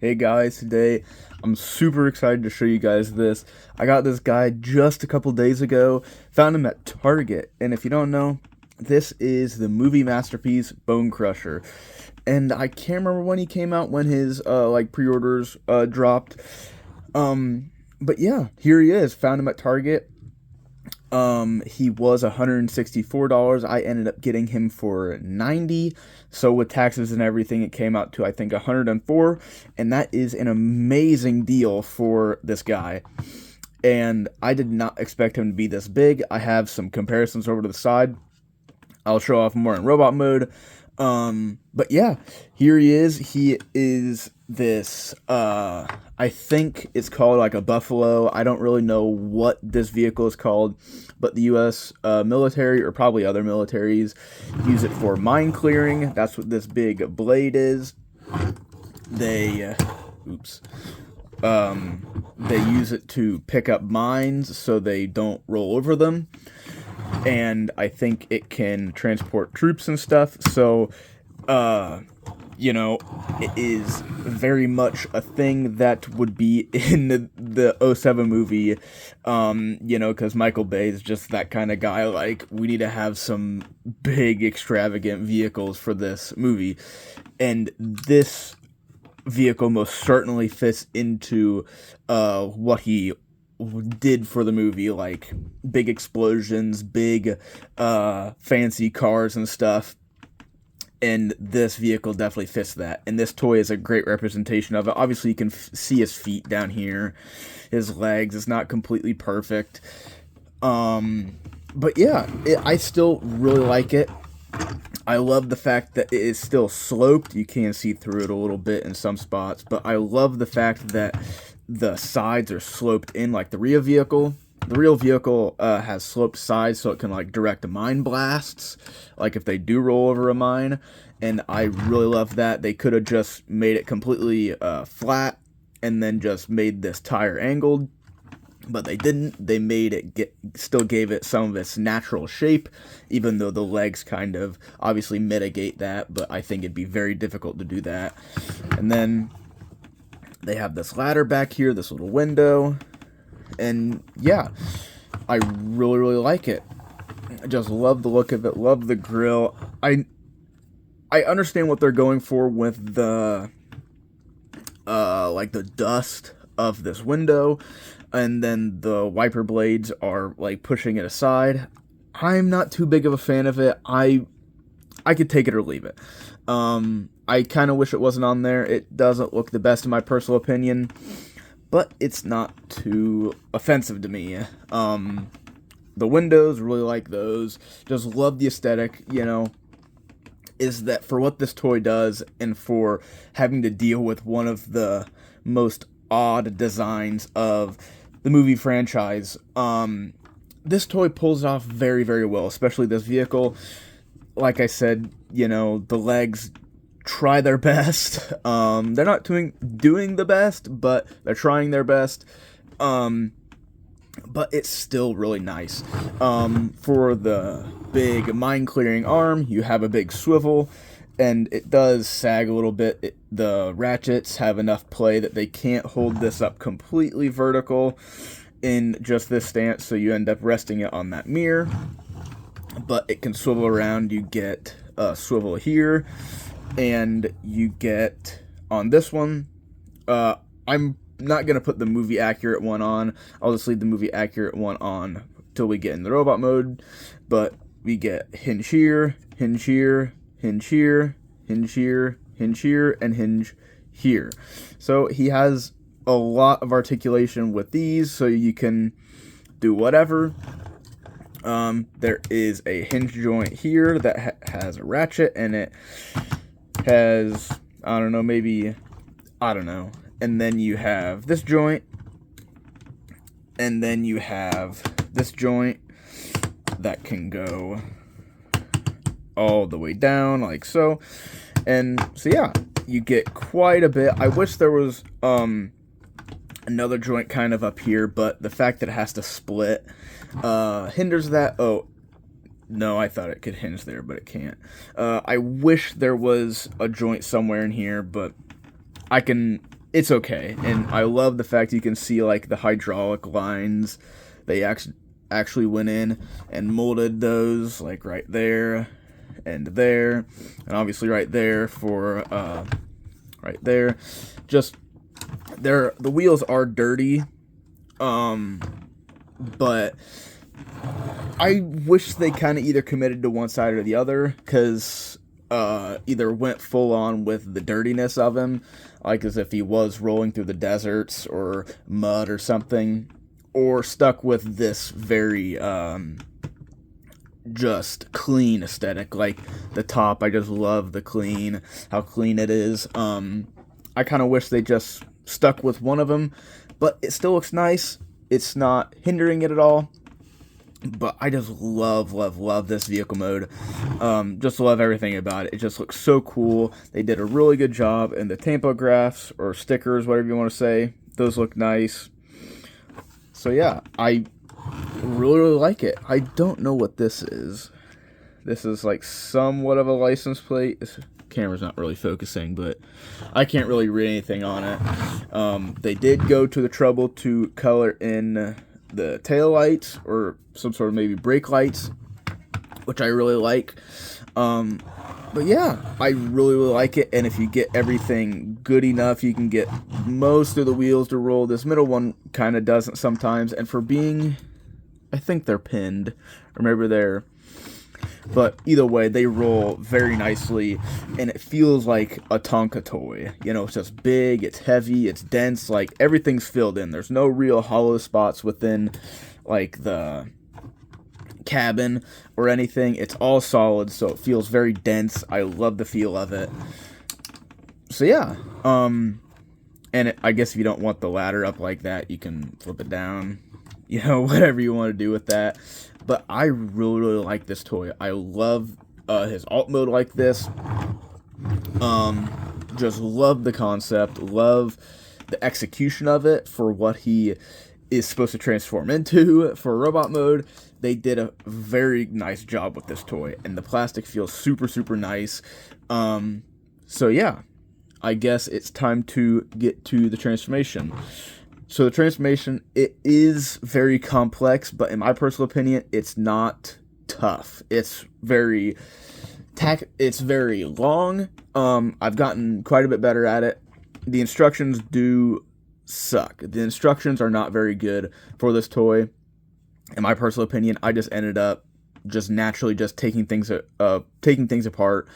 Hey guys, today I'm super excited to show you guys this. I got this guy just a couple days ago, found him at Target, and if you don't know, this is the movie masterpiece Bonecrusher. And I can't remember when he came out, when his pre-orders dropped. But yeah, here he is. Found him at Target. He was $164. I ended up getting him for 90. So with taxes and everything, it came out to I think 104, and that is an amazing deal for this guy. And I did not expect him to be this big. I have some comparisons over to the side. I'll show off more in robot mode. But yeah, here he is. He is this, I think it's called like a Buffalo. I don't really know what this vehicle is called, but the U.S. Military, or probably other militaries, use it for mine clearing. That's what this big blade is. They, they use it to pick up mines so they don't roll over them. And I think it can transport troops and stuff. So, it is very much a thing that would be in the '07 movie, because Michael Bay is just that kind of guy. Like, we need to have some big, extravagant vehicles for this movie. And this vehicle most certainly fits into what he did for the movie, like big explosions, big fancy cars and stuff. And this vehicle definitely fits that. And this toy is a great representation of it. Obviously, you can see his feet down here, his legs. It's not completely perfect. But yeah, I still really like it. I love the fact that it is still sloped. You can see through it a little bit in some spots, but I love the fact that the sides are sloped in like the real vehicle. The real vehicle has sloped sides, so it can like direct mine blasts, like if they do roll over a mine. And I really love that. They could have just made it completely flat and then just made this tire angled, but they didn't. They made it still gave it some of its natural shape, even though the legs kind of obviously mitigate that, but I think it'd be very difficult to do that. And then they have this ladder back here, this little window, and yeah, I really, really like it. I just love the look of it, love the grill. I understand what they're going for with the like the dust of this window, and then the wiper blades are like pushing it aside. I'm not too big of a fan of it. I could take it or leave it. I kind of wish it wasn't on there. It doesn't look the best in my personal opinion, but it's not too offensive to me. The windows, really like those. Just love the aesthetic, is that for what this toy does and for having to deal with one of the most odd designs of the movie franchise, this toy pulls it off very, very well, especially this vehicle. Like I said, the legs try their best. They're not doing the best, but they're trying their best. But it's still really nice. For the big mine clearing arm, you have a big swivel, and it does sag a little bit. The ratchets have enough play that they can't hold this up completely vertical in just this stance, so you end up resting it on that mirror. But it can swivel around. You get a swivel here, and you get on this one. I'm not going to put the movie accurate one on. I'll just leave the movie accurate one on till we get in the robot mode. But we get hinge here, hinge here, hinge here, hinge here, hinge here, and hinge here. So he has a lot of articulation with these, so you can do whatever. There is a hinge joint here that has a ratchet, and it has, I don't know. And then you have this joint, and then you have this joint that can go all the way down, like so. And so, yeah, you get quite a bit. I wish there was another joint kind of up here, but the fact that it has to split hinders that. Oh, no, I thought it could hinge there, but it can't. I wish there was a joint somewhere in here, but I can it's okay. And I love the fact you can see like the hydraulic lines. They actually went in and molded those like right there and obviously right there for right there. Just the wheels are dirty, but I wish they kind of either committed to one side or the other, because either went full on with the dirtiness of him, like as if he was rolling through the deserts or mud or something, or stuck with this very just clean aesthetic. Like the top, I just love how clean it is. I kind of wish they just stuck with one of them, but it still looks nice. It's not hindering it at all. But I just love this vehicle mode. Just love everything about it. It just looks so cool. They did a really good job, and the tampograph or stickers, whatever you want to say, those look nice. So yeah, I really like it. I don't know what this is. This is like somewhat of a license plate. This camera's not really focusing, but I can't really read anything on it. They did go to the trouble to color in the tail lights or some sort of maybe brake lights, which I really like. But yeah, I really like it. And if you get everything good enough, you can get most of the wheels to roll. This middle one kind of doesn't sometimes. And for being, I think they're pinned, or maybe they're, but either way, they roll very nicely, and it feels like a Tonka toy. You know, it's just big, it's heavy, it's dense, like everything's filled in. There's no real hollow spots within like the cabin or anything. It's all solid, so it feels very dense. I love the feel of it. So yeah, and I guess if you don't want the ladder up like that, you can flip it down. You know, whatever you want to do with that. But I really like this toy. I love his alt mode like this. Just love the concept. Love the execution of it for what he is supposed to transform into. For robot mode, they did a very nice job with this toy. And the plastic feels super nice. So yeah, I guess it's time to get to the transformation. So the transformation, it is very complex, but in my personal opinion, it's not tough. It's very long. I've gotten quite a bit better at it. The instructions do suck. The instructions are not very good for this toy. In my personal opinion, I just ended up just naturally just taking things apart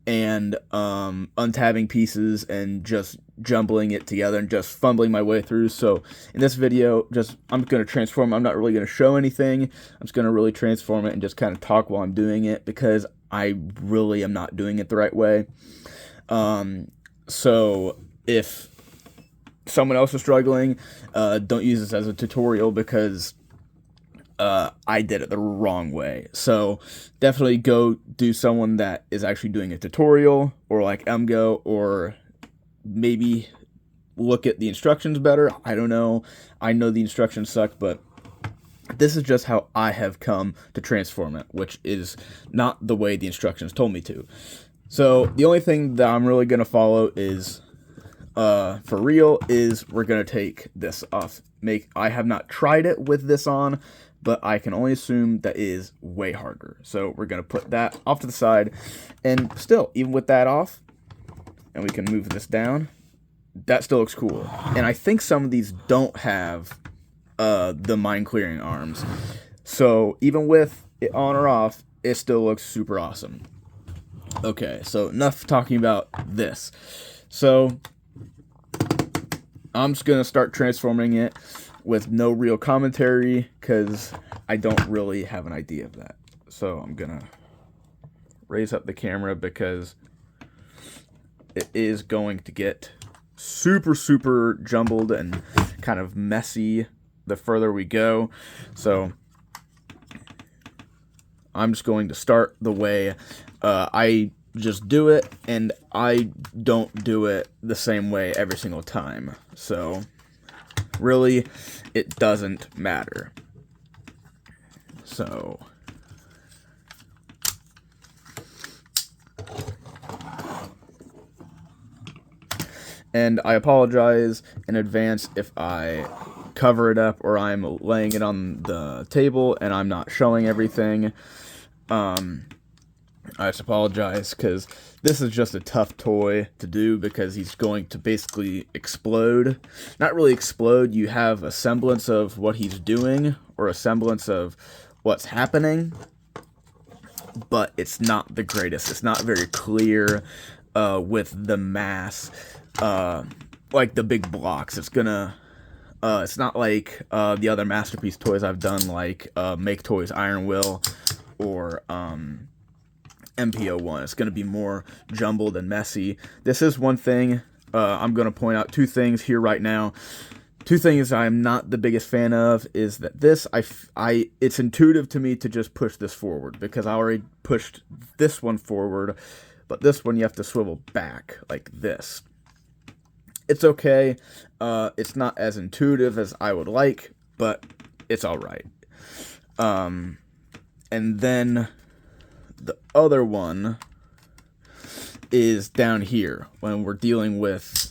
and untabbing pieces and just jumbling it together and just fumbling my way through. So in this video, I'm going to transform. I'm not really going to show anything. I'm just going to really transform it and just kind of talk while I'm doing it, because I really am not doing it the right way. So if someone else is struggling, don't use this as a tutorial, because I did it the wrong way. So definitely go do someone that is actually doing a tutorial, or like MGO, or maybe look at the instructions better. I don't know. I know the instructions suck, but this is just how I have come to transform it, which is not the way the instructions told me to. So the only thing that I'm really going to follow is, for real, is we're going to take this off. I have not tried it with this on, but I can only assume that is way harder. So we're going to put that off to the side. And still, even with that off, and we can move this down, that still looks cool. And I think some of these don't have the mine clearing arms. So even with it on or off, it still looks super awesome. Okay, so enough talking about this. So I'm just going to start transforming it with no real commentary, because I don't really have an idea of that. So I'm going to raise up the camera, because it is going to get super jumbled and kind of messy the further we go. So I'm just going to start the way I just do it, and I don't do it the same way every single time. So really, it doesn't matter. So And I apologize in advance if I cover it up or I'm laying it on the table and I'm not showing everything. I just apologize because this is just a tough toy to do because he's going to basically explode. Not really explode, you have a semblance of what he's doing or a semblance of what's happening, but it's not the greatest. It's not very clear with the mass, like the big blocks. It's not like the other Masterpiece toys I've done, like Make Toys Iron Will or MPO1. It's going to be more jumbled and messy. This is one thing I'm going to point out. Two things here right now. Two things I'm not the biggest fan of is that this, it's intuitive to me to just push this forward because I already pushed this one forward, but this one you have to swivel back like this. It's okay. It's not as intuitive as I would like, but it's all right. And then the other one is down here when we're dealing with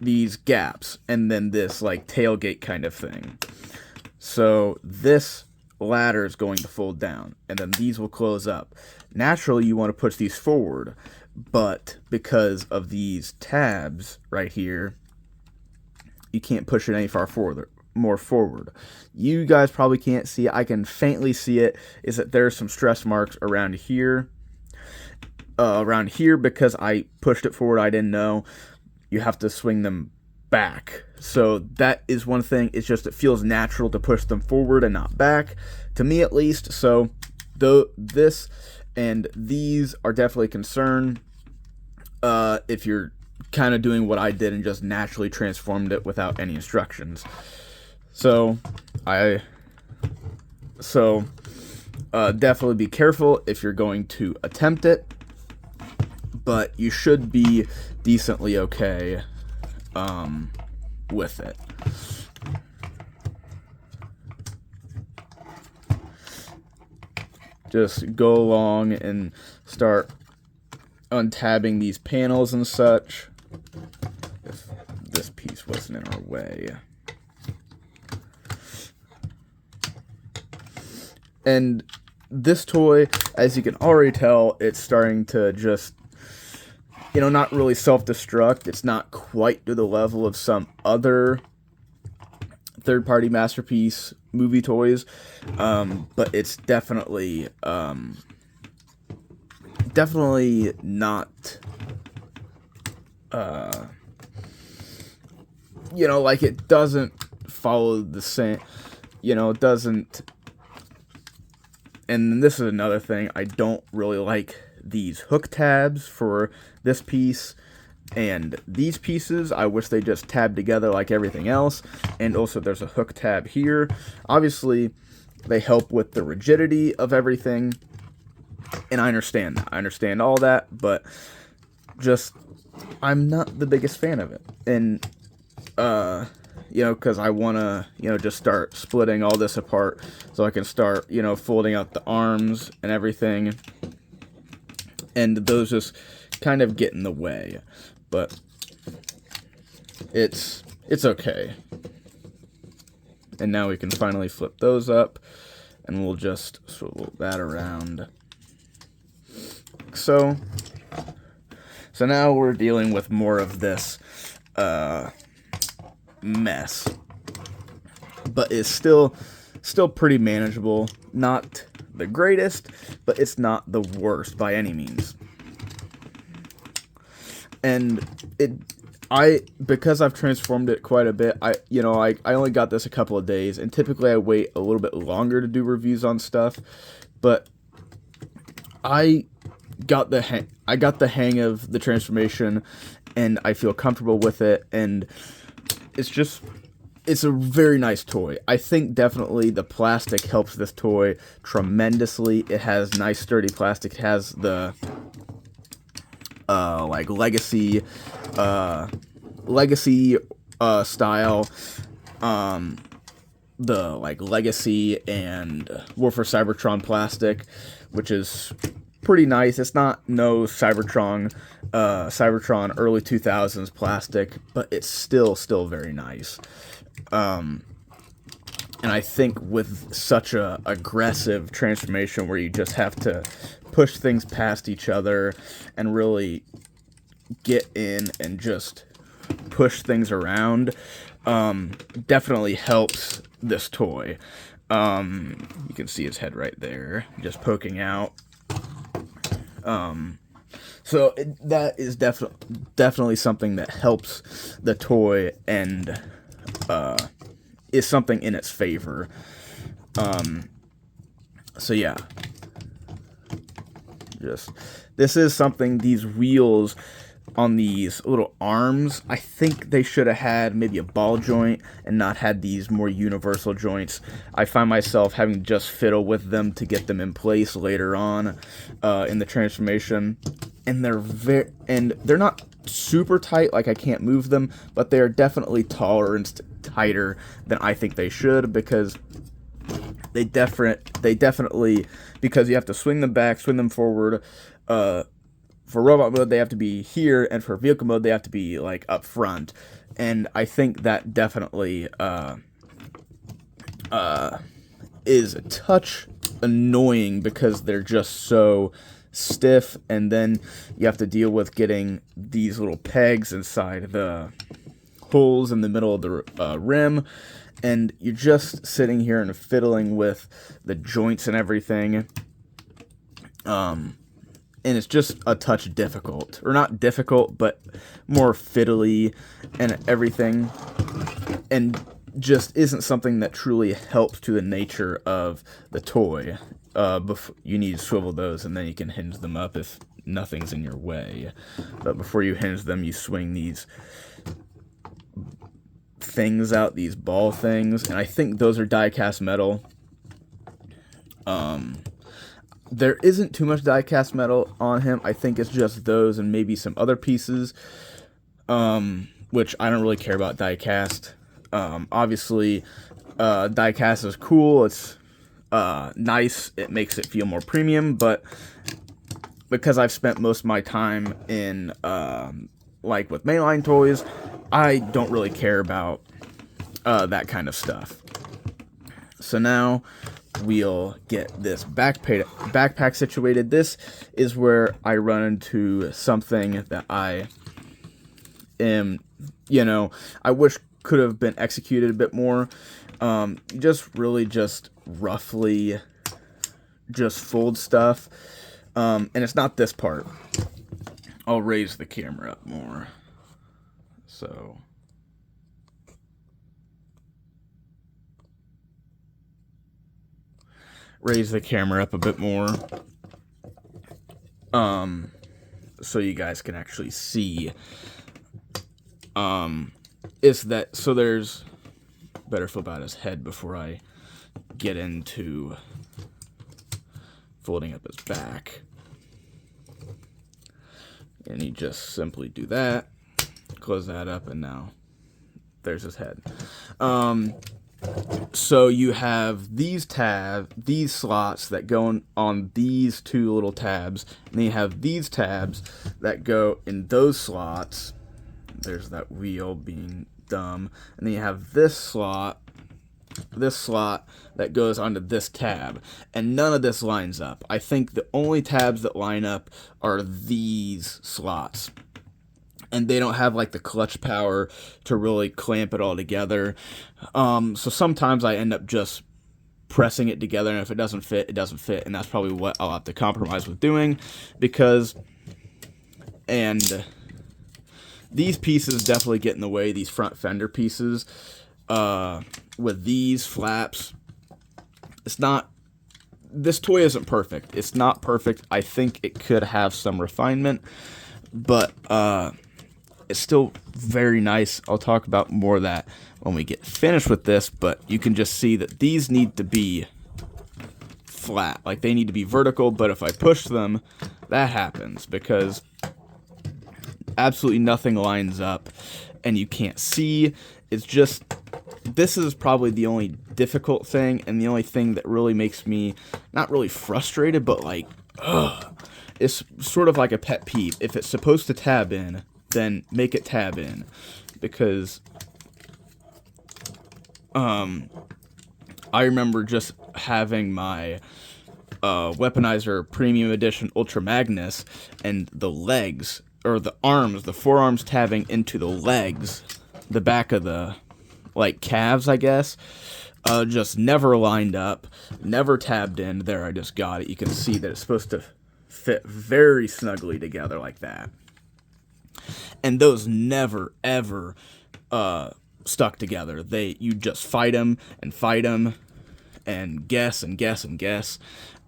these gaps and then this like tailgate kind of thing. So this ladder is going to fold down and then these will close up. Naturally you want to push these forward, but because of these tabs right here, you can't push it any more forward. You guys probably can't see it. I can faintly see it, is that there's some stress marks around here. Because I pushed it forward, I didn't know. You have to swing them back. So that is one thing. It's just it feels natural to push them forward and not back, to me at least. So this and these are definitely a concern if you're kind of doing what I did and just naturally transformed it without any instructions. So definitely be careful if you're going to attempt it, but you should be decently okay with it. Just go along and start untabbing these panels and such. If this piece wasn't in our way. And this toy, as you can already tell, it's starting to just, not really self-destruct. It's not quite to the level of some other third-party Masterpiece movie toys, but it's definitely not, like it doesn't follow the same, it doesn't. And this is another thing, I don't really like these hook tabs for this piece and these pieces. I wish they just tabbed together like everything else. And also there's a hook tab here. Obviously, they help with the rigidity of everything. And I understand that. I understand all that, but just, I'm not the biggest fan of it. And, because I want to, just start splitting all this apart so I can start, folding out the arms and everything. And those just kind of get in the way. But it's okay. And now we can finally flip those up. And we'll just swivel that around. So now we're dealing with more of this mess, but it's still pretty manageable. Not the greatest, but it's not the worst by any means. And because I've transformed it quite a bit, I only got this a couple of days, and typically I wait a little bit longer to do reviews on stuff, but I got the hang of the transformation, and I feel comfortable with it, and it's a very nice toy. I think definitely the plastic helps this toy tremendously. It has nice sturdy plastic. It has the legacy style, the legacy and War for Cybertron plastic, which is pretty nice. It's not no Cybertron early 2000s plastic, but it's still very nice. And I think with such a aggressive transformation where you just have to push things past each other and really get in and just push things around, definitely helps this toy. You can see his head right there, just poking out. That is definitely something that helps the toy and is something in its favor. So yeah, this is something, these wheels on these little arms, I think they should have had maybe a ball joint and not had these more universal joints. I find myself having to just fiddle with them to get them in place later on in the transformation, and they're not super tight, like I can't move them, but they're definitely taller and tighter than I think they should, because they definitely, because you have to swing them back, swing them forward. For robot mode, they have to be here, and for vehicle mode, they have to be like up front. And I think that definitely is a touch annoying because they're just so stiff, and then you have to deal with getting these little pegs inside the holes in the middle of the rim, and you're just sitting here and fiddling with the joints and everything. And it's just a touch difficult, or not difficult, but more fiddly and everything, and just isn't something that truly helps to the nature of the toy. You need to swivel those, and then you can hinge them up if nothing's in your way. But before you hinge them, you swing these things out, these ball things, and I think those are die-cast metal. There isn't too much die-cast metal on him. I think it's just those and maybe some other pieces, which I don't really care about die-cast. Obviously, die-cast is cool. It's nice. It makes it feel more premium, but because I've spent most of my time in, like with mainline toys, I don't really care about that kind of stuff. So now we'll get this backpack situated. This is where I run into something that I wish could have been executed a bit more. Just roughly just fold stuff. And it's not this part. I'll raise the camera up more. So raise the camera up a bit more, so you guys can actually see. Is that so? There's better flip out his head before I get into folding up his back, and you just simply do that, close that up, and now there's his head. So you have these slots that go on these two little tabs, and then you have these tabs that go in those slots. There's that wheel being dumb. And then you have this slot that goes onto this tab, and none of this lines up. I think the only tabs that line up are these slots, and they don't have like the clutch power to really clamp it all together. So sometimes I end up just pressing it together, and if it doesn't fit, it doesn't fit, and that's probably what I'll have to compromise with doing, and these pieces definitely get in the way, these front fender pieces, with these flaps. This toy isn't perfect. It's not perfect. I think it could have some refinement, but it's still very nice. I'll talk about more of that when we get finished with this, but you can just see that these need to be flat. Like, they need to be vertical, but if I push them, that happens because absolutely nothing lines up and you can't see. It's just, this is probably the only difficult thing and the only thing that really makes me not really frustrated, but like, it's sort of like a pet peeve. If it's supposed to tab in, then make it tab in, because I remember just having my Weaponizer Premium Edition Ultra Magnus, and the legs, or the arms, the forearms tabbing into the legs, the back of the, like, calves, I guess, just never lined up, never tabbed in. There, I just got it. You can see that it's supposed to fit very snugly together like that. And those never, ever stuck together. You just fight them, and guess, and guess, and guess.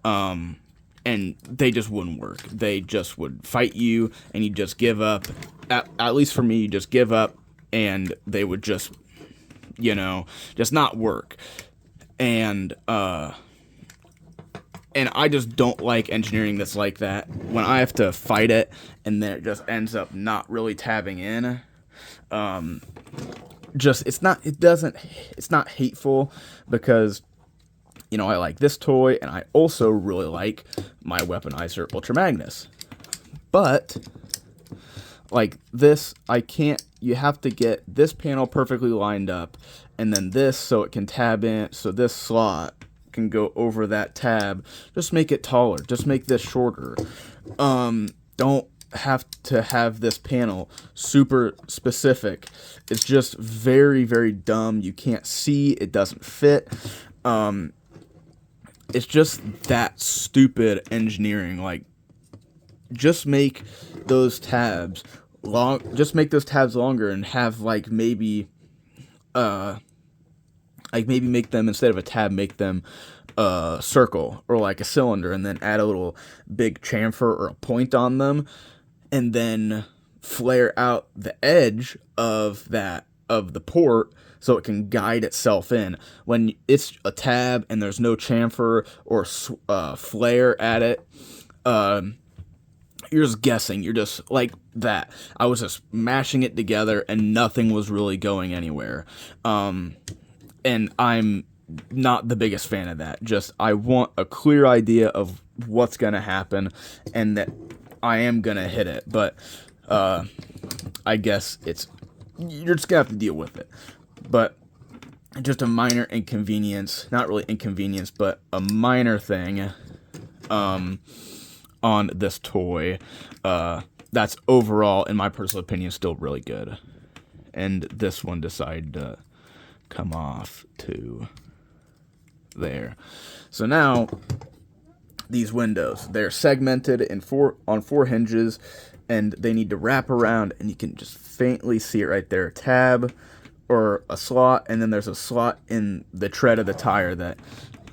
And they just wouldn't work. They just would fight you, and you just give up. At least for me, you just give up, and they would just, just not work. And I just don't like engineering that's like that. When I have to fight it, and then it just ends up not really tabbing in. It's not hateful, because I like this toy, and I also really like my Weaponizer Ultra Magnus. But, like this, I can't, you have to get this panel perfectly lined up, and then this so it can tab in, so this slot can go over that tab. Just make it taller, just make this shorter. Don't have to have this panel super specific. It's just very, very dumb. You can't see, it doesn't fit. It's just that stupid engineering. Like, just make those tabs longer, and have maybe make them, instead of a tab, make them a circle or like a cylinder, and then add a little big chamfer or a point on them, and then flare out the edge of the port, so it can guide itself in. When it's a tab and there's no chamfer or flare at it, you're just guessing. You're just like that. I was just mashing it together, and nothing was really going anywhere. And I'm not the biggest fan of that. Just, I want a clear idea of what's going to happen, and that I am going to hit it. But I guess you're just going to have to deal with it. But just a minor inconvenience, not really inconvenience, but a minor thing on this toy that's overall, in my personal opinion, still really good. And this one decided to come off to there. So now, these windows, they're segmented on four hinges, and they need to wrap around, and you can just faintly see it right there. Tab, or a slot, and then there's a slot in the tread of the tire that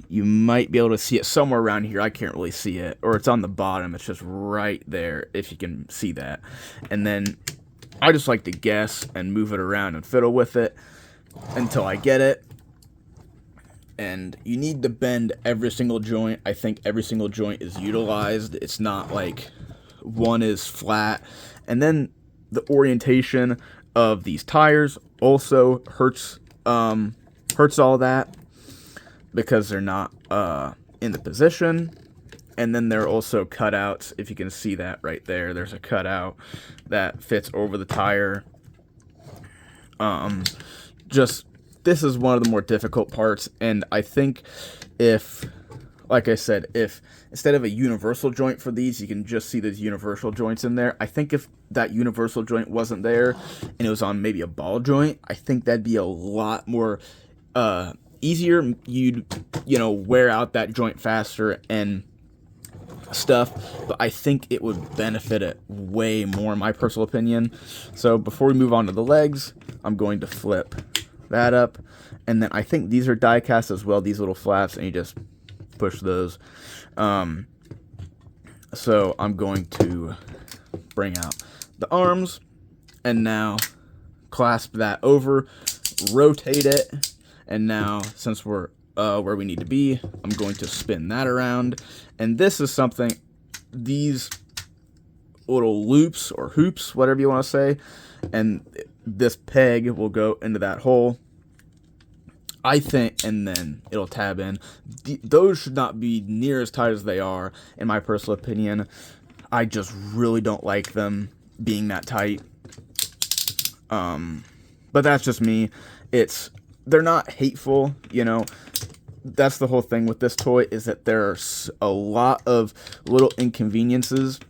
you might be able to see it somewhere around here. I can't really see it, or it's on the bottom. It's just right there, if you can see that. And then I just like to guess and move it around and fiddle with it until I get it. And you need to bend every single joint. I think every single joint is utilized. It's not like one is flat. And then the orientation of these tires also hurts all that, because they're not in the position. And then there are also cutouts. If you can see that right there, there's a cutout that fits over the tire. This is one of the more difficult parts, and I think like I said, if instead of a universal joint for these, you can just see those universal joints in there. I think if that universal joint wasn't there, and it was on maybe a ball joint, I think that'd be a lot more easier. You'd wear out that joint faster and stuff, but I think it would benefit it way more, in my personal opinion. So before we move on to the legs, I'm going to flip that up, and then I think these are die cast as well, these little flaps, and you just push those. So I'm going to bring out the arms, and now clasp that over, rotate it, and now, since we're where we need to be, I'm going to spin that around. And this is something, these little loops or hoops, whatever you want to say, and this peg will go into that hole, I think, and then it'll tab in. Those should not be near as tight as they are, in my personal opinion. I just really don't like them being that tight. But that's just me. They're not hateful, you know. That's the whole thing with this toy, is that there's a lot of little inconveniences.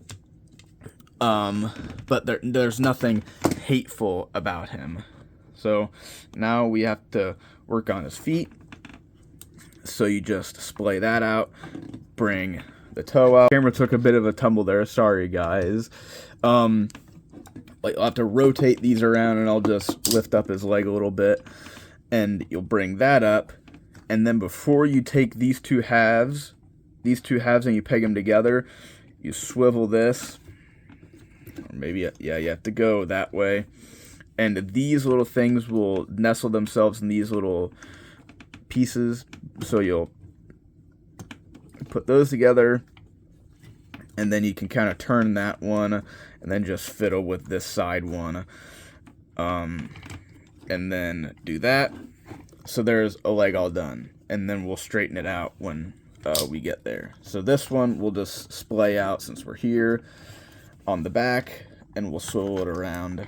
But there's nothing hateful about him. So now we have to work on his feet. So you just splay that out, bring the toe out. Camera took a bit of a tumble there, sorry guys. Like, I'll have to rotate these around, and I'll just lift up his leg a little bit, and you'll bring that up, and then before you take these two halves and you peg them together, you swivel this, or maybe, yeah, you have to go that way, and these little things will nestle themselves in these little pieces, so you'll put those together, and then you can kind of turn that one, and then just fiddle with this side one, and then do that. So there's a leg all done, and then we'll straighten it out when we get there. So this one we'll just splay out since we're here on the back, and we'll swivel it around.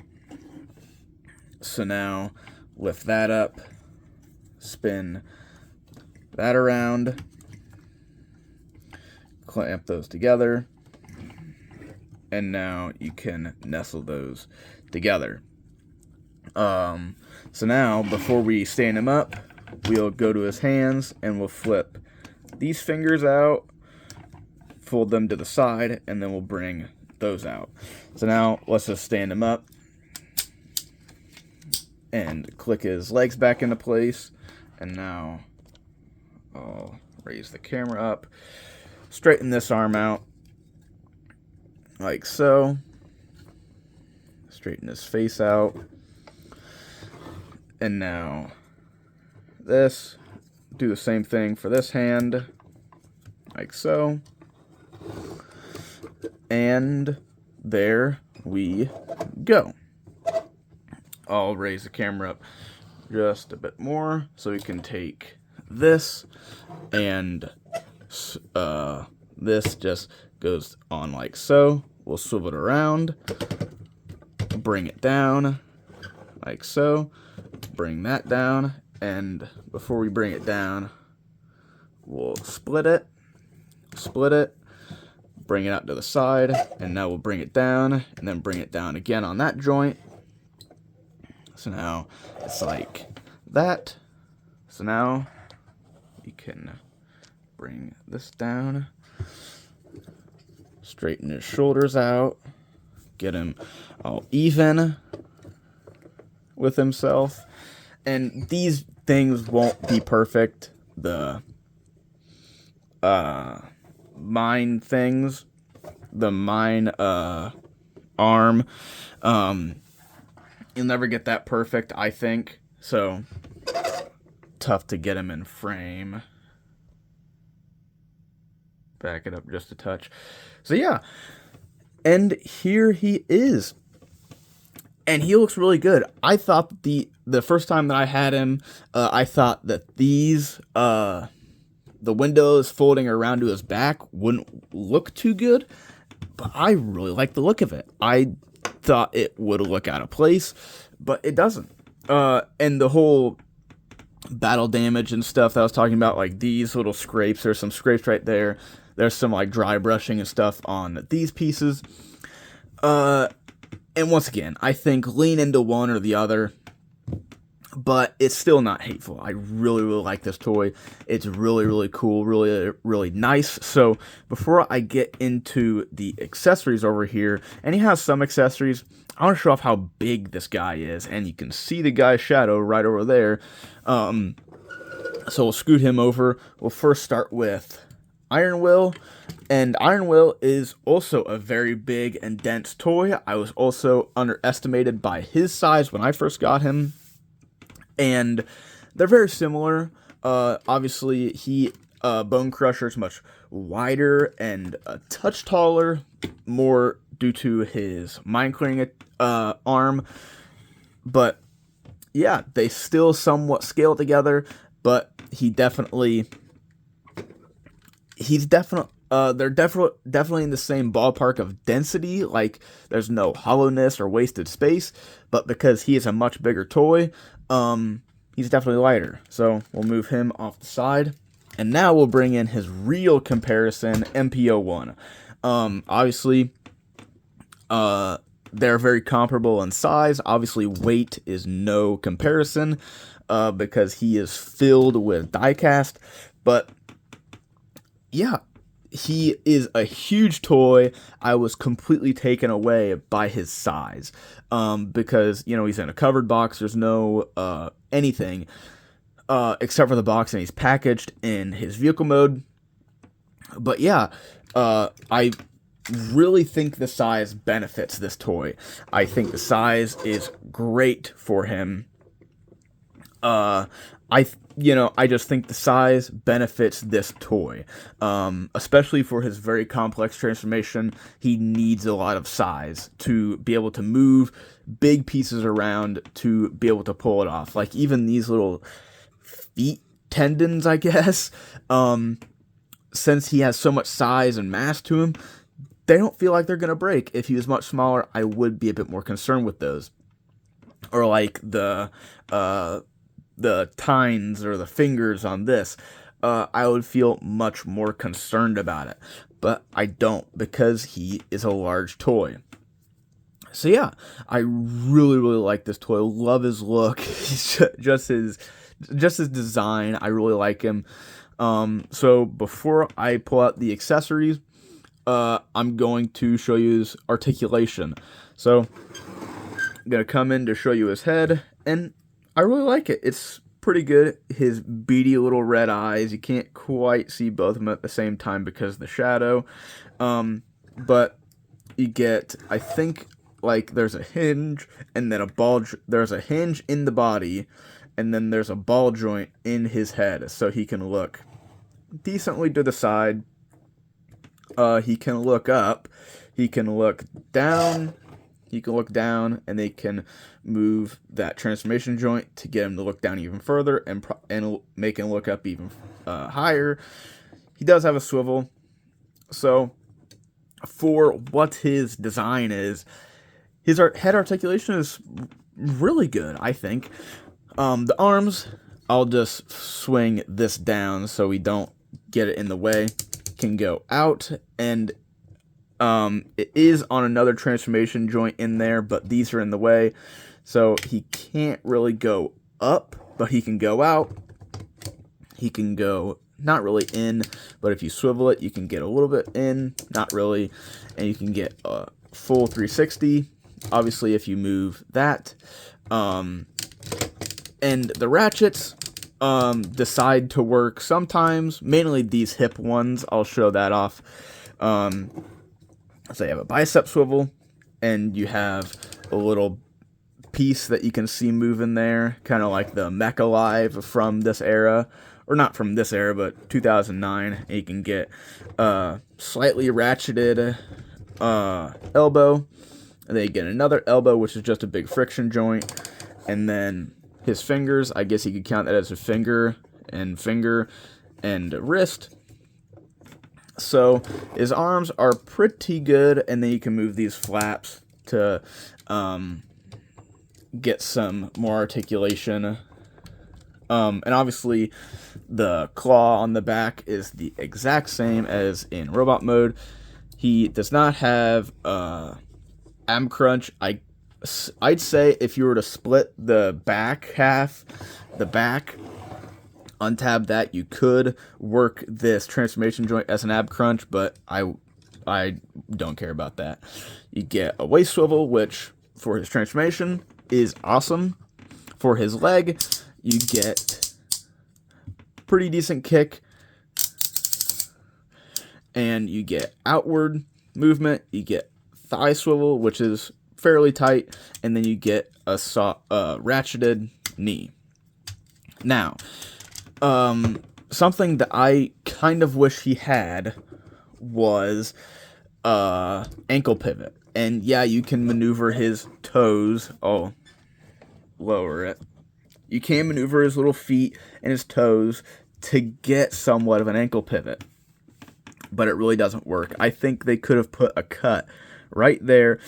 So now lift that up, spin that around, clamp those together, and now you can nestle those together. So now, before we stand him up, we'll go to his hands, and we'll flip these fingers out, fold them to the side, and then we'll bring those out. So now, let's just stand him up, and click his legs back into place, and now I'll raise the camera up, straighten this arm out, like so. Straighten his face out. And now this. Do the same thing for this hand. Like so. And there we go. I'll raise the camera up just a bit more so we can take this, and this just goes on like so. We'll swivel it around, bring it down, like so, bring that down, and before we bring it down, we'll split it, bring it out to the side, and now we'll bring it down, and then bring it down again on that joint. So now it's like that. So now you can bring this down, straighten his shoulders out, get him all even with himself. And these things won't be perfect. The mine things, the mine arm, you'll never get that perfect, I think. So tough to get him in frame. Back it up just a touch. So yeah, and here he is, and he looks really good. I thought the first time that I had him, I thought that these the windows folding around to his back wouldn't look too good, but I really like the look of it. I thought it would look out of place, but it doesn't. And the whole battle damage and stuff that I was talking about, like these little scrapes, there's some scrapes right there. There's some like dry brushing and stuff on these pieces. And once again, I think lean into one or the other, but it's still not hateful. I really, really like this toy. It's really, really cool, really, really nice. So before I get into the accessories over here, and he has some accessories, I want to show off how big this guy is, and you can see the guy's shadow right over there. So we'll scoot him over. We'll first start with Iron Will, and Iron Will is also a very big and dense toy. I was also underestimated by his size when I first got him, and they're very similar. Obviously, Bonecrusher is much wider and a touch taller, more due to his mine clearing arm, but yeah, they still somewhat scale together, but he's definitely They're definitely in the same ballpark of density. Like there's no hollowness or wasted space, but because he is a much bigger toy, he's definitely lighter. So we'll move him off the side, and now we'll bring in his real comparison, MPO1. Obviously, they're very comparable in size. Obviously, weight is no comparison because he is filled with diecast, but yeah, he is a huge toy. I was completely taken away by his size because, you know, he's in a covered box. There's no anything except for the box, and he's packaged in his vehicle mode. But yeah, I really think the size benefits this toy. I think the size is great for him. I just think the size benefits this toy, especially for his very complex transformation. He needs a lot of size to be able to move big pieces around to be able to pull it off. Like even these little feet tendons, I guess, since he has so much size and mass to him, they don't feel like they're going to break. If he was much smaller, I would be a bit more concerned with those. Or like the tines or the fingers on this, I would feel much more concerned about it. But I don't, because he is a large toy. So yeah, I really, really like this toy. Love his look. just his design. I really like him. So before I pull out the accessories, I'm going to show you his articulation. So I'm gonna come in to show you his head, and I really like it. It's pretty good. His beady little red eyes. You can't quite see both of them at the same time because of the shadow. But you get, I think, like there's a hinge and then a ball. There's a hinge in the body, and then there's a ball joint in his head, so he can look decently to the side. He can look up. He can look down. He can look down, and they can move that transformation joint to get him to look down even further and make him look up even higher. He does have a swivel, so for what his design is, his head articulation is really good, I think. The arms, I'll just swing this down so we don't get it in the way. Can go out, and it is on another transformation joint in there, but these are in the way, so he can't really go up, but he can go out. He can go not really in, but if you swivel it, you can get a little bit in, not really, and you can get a full 360, obviously, if you move that. And the ratchets decide to work sometimes, mainly these hip ones. I'll show that off. So you have a bicep swivel, and you have a little piece that you can see moving there, kind of like the Mecha Live from this era, or not from this era, but 2009. And you can get slightly ratcheted elbow, and then you get another elbow, which is just a big friction joint, and then his fingers, I guess you could count that as a finger and wrist. So his arms are pretty good, and then you can move these flaps to get some more articulation. And obviously the claw on the back is the exact same as in robot mode. He does not have ab crunch. I'd say if you were to split the back half, untab that, you could work this transformation joint as an ab crunch, but I don't care about that. You get a waist swivel, which for his transformation is awesome. For his leg, you get pretty decent kick, and you get outward movement. You get thigh swivel, which is fairly tight, and then you get a ratcheted knee. Now, something that I kind of wish he had was ankle pivot. And yeah, you can maneuver his toes. Oh, lower it. You can maneuver his little feet and his toes to get somewhat of an ankle pivot. but it really doesn't work. I think they could have put a cut right there.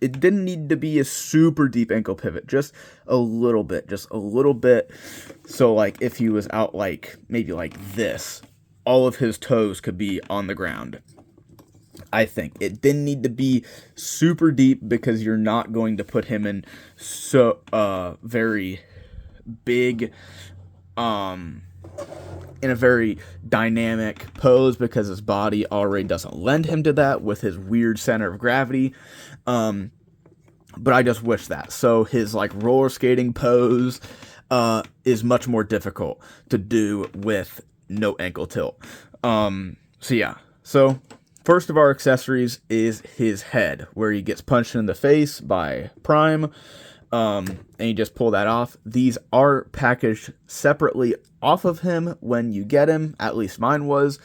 It didn't need to be a super deep ankle pivot, just a little bit. So like if he was out like maybe like this, all of his toes could be on the ground. I think it didn't need to be super deep because you're not going to put him in so very big in a very dynamic pose because his body already doesn't lend him to that with his weird center of gravity. But I just wish that. So his like roller skating pose is much more difficult to do with no ankle tilt. So yeah. So first of our accessories is his head, where he gets punched in the face by Prime. And you just pull that off. These are packaged separately off of him when you get him, at least mine was.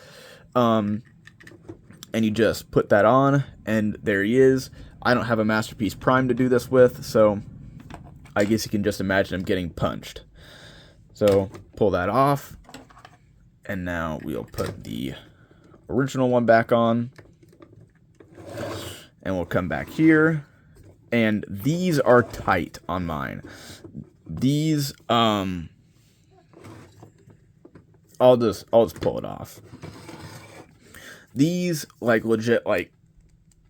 And you just put that on, and there he is. I don't have a Masterpiece Prime to do this with, so I guess you can just imagine him getting punched. So pull that off, and now we'll put the original one back on, and we'll come back here. And these are tight on mine. These, I'll just pull it off. These, like, legit, like,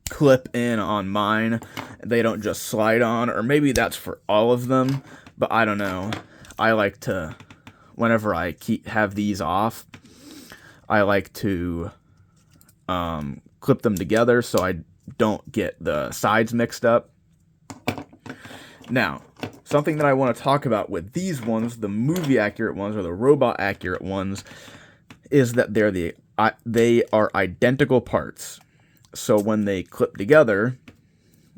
clip in on mine. They don't just slide on, or maybe that's for all of them, but I don't know. I like to, whenever I have these off, I like to clip them together so I don't get the sides mixed up. Now, something that I want to talk about with these ones, the movie accurate ones or the robot accurate ones, is that they are identical parts. So when they clip together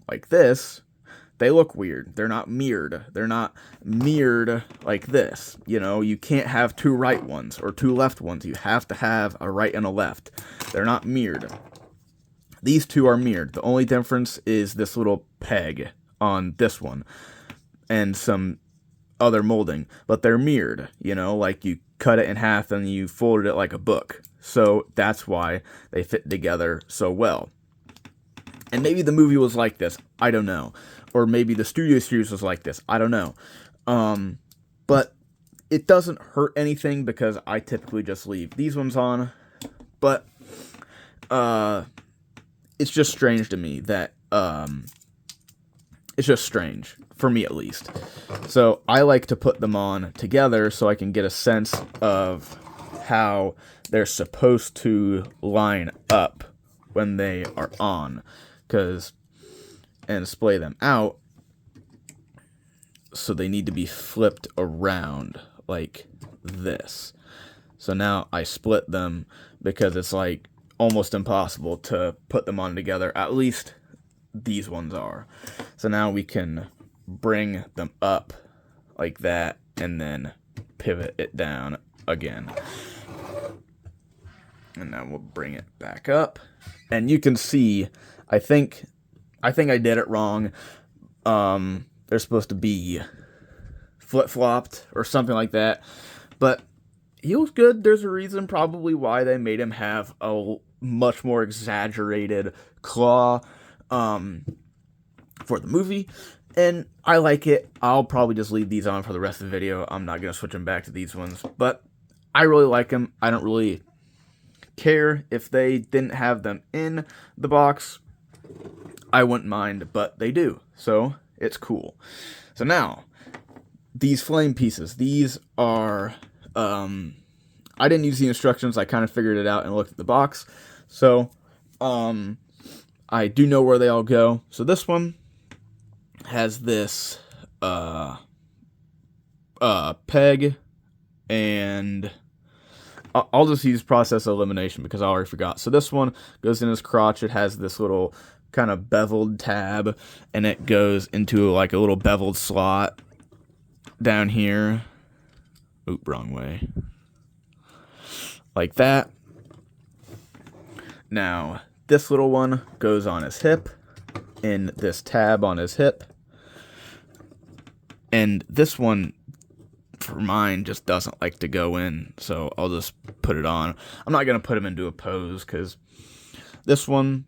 like this, they look weird. They're not mirrored. They're not mirrored like this. You know, you can't have two right ones or two left ones. You have to have a right and a left. They're not mirrored. These two are mirrored. The only difference is this little peg on this one and some other molding, but they're mirrored, you know, like you cut it in half and you folded it like a book. So that's why they fit together so well. And maybe the movie was like this, I don't know. Or maybe the studio series was like this, I don't know. But it doesn't hurt anything because I typically just leave these ones on. But it's just strange to me that it's just strange, for me at least. So I like to put them on together so I can get a sense of how they're supposed to line up when they are on, and display them out. So they need to be flipped around like this. So now I split them because it's like almost impossible to put them on together. At least these ones are. So now we can bring them up like that and then pivot it down again. And now we'll bring it back up. And you can see, I think I did it wrong. They're supposed to be flip-flopped or something like that. But he was good. There's a reason probably why they made him have a much more exaggerated claw for the movie, and I like it. I'll probably just leave these on for the rest of the video. I'm not going to switch them back to these ones, but I really like them. I don't really care if they didn't have them in the box. I wouldn't mind, but they do, so it's cool. So now, these flame pieces, these are, I didn't use the instructions. I kind of figured it out and looked at the box. So, I do know where they all go. So this one has this peg, and I'll just use process elimination because I already forgot. So this one goes in his crotch. It has this little kind of beveled tab, and it goes into like a little beveled slot down here. Oop, wrong way. Like that. Now, this little one goes on his hip, in this tab on his hip. And this one for mine just doesn't like to go in, so I'll just put it on. I'm not going to put him into a pose because this one,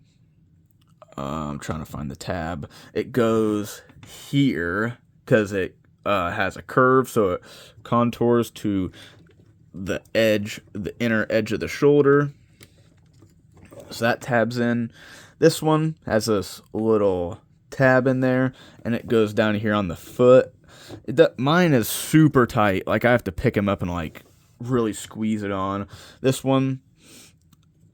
I'm trying to find the tab. It goes here because it has a curve, so it contours to the edge, the inner edge of the shoulder. So that tab's in. This one has this little tab in there, and it goes down here on the foot. Mine is super tight. Like, I have to pick him up and, like, really squeeze it on. This one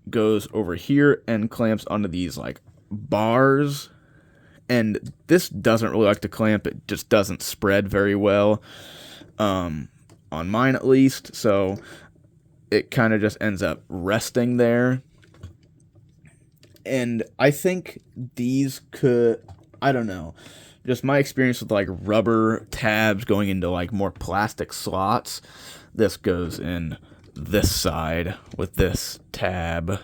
goes over here and clamps onto these, like, bars. And this doesn't really like to clamp. It just doesn't spread very well. On mine, at least. So it kind of just ends up resting there. And I think these could, I don't know, just my experience with like rubber tabs going into like more plastic slots. This goes in this side with this tab,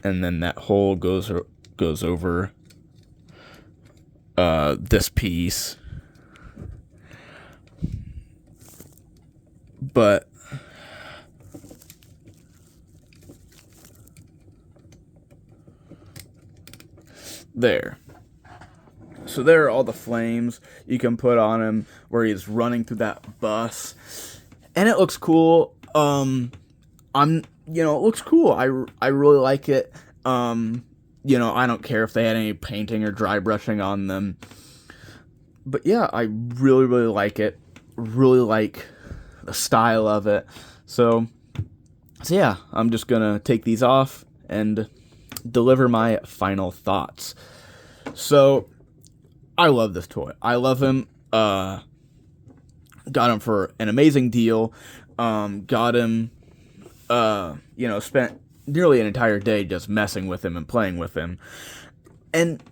and then that hole goes over this piece. But there. So there are all the flames you can put on him where he's running through that bus. And it looks cool. It looks cool. I really like it. I don't care if they had any painting or dry brushing on them. But yeah, I really, really like it. Really like the style of it. So yeah, I'm just gonna take these off and deliver my final thoughts. So I love this toy. I love him. Got him for an amazing deal. Got him, spent nearly an entire day just messing with him and playing with him. And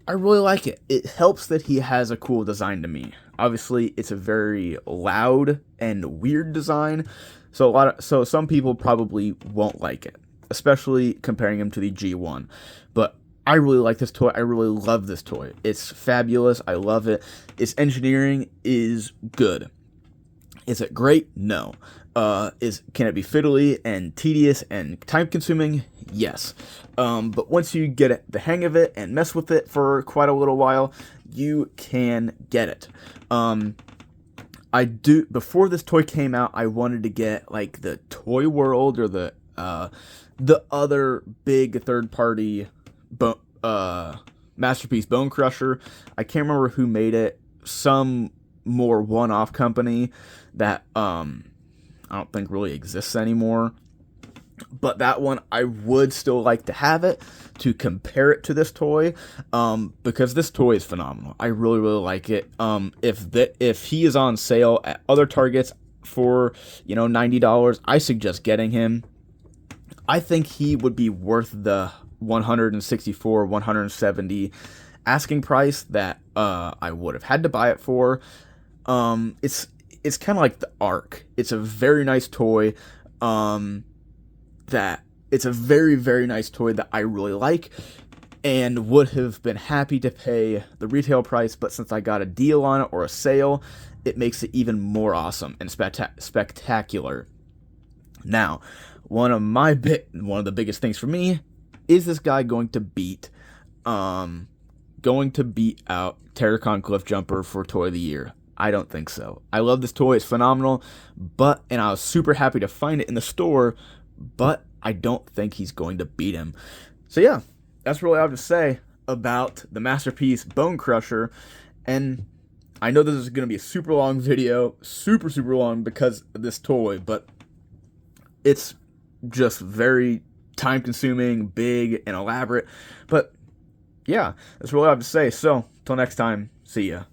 I really like it. It helps that he has a cool design to me. Obviously, it's a very loud and weird design. So some people probably won't like it, especially comparing him to the G1. But I really like this toy. I really love this toy. It's fabulous. I love it. Its engineering is good. Is it great? No. Can it be fiddly and tedious and time-consuming? Yes. But once you get the hang of it and mess with it for quite a little while, you can get it. Before this toy came out, I wanted to get like the Toy World or the other big third-party Masterpiece Bonecrusher. I can't remember who made it. Some more one-off company that I don't think really exists anymore. But that one, I would still like to have it to compare it to this toy, because this toy is phenomenal. I really, really like it. If he is on sale at other Targets for $90, I suggest getting him. I think he would be worth the $164, $170 asking price that I would have had to buy it for. It's kind of like the Ark. It's a very nice toy. It's a very, very nice toy that I really like and would have been happy to pay the retail price, but since I got a deal on it or a sale, it makes it even more awesome and spectacular. Now, one of the biggest things for me is this guy going to beat out Terracon Cliff Jumper for Toy of the Year? I don't think so. I love this toy. It's phenomenal, and I was super happy to find it in the store, but I don't think he's going to beat him. So yeah, that's really all I have to say about the Masterpiece Bonecrusher. And I know this is going to be a super long video, super, super long because of this toy, but it's just very time-consuming, big, and elaborate. But yeah, that's really all I have to say. So, until next time, see ya.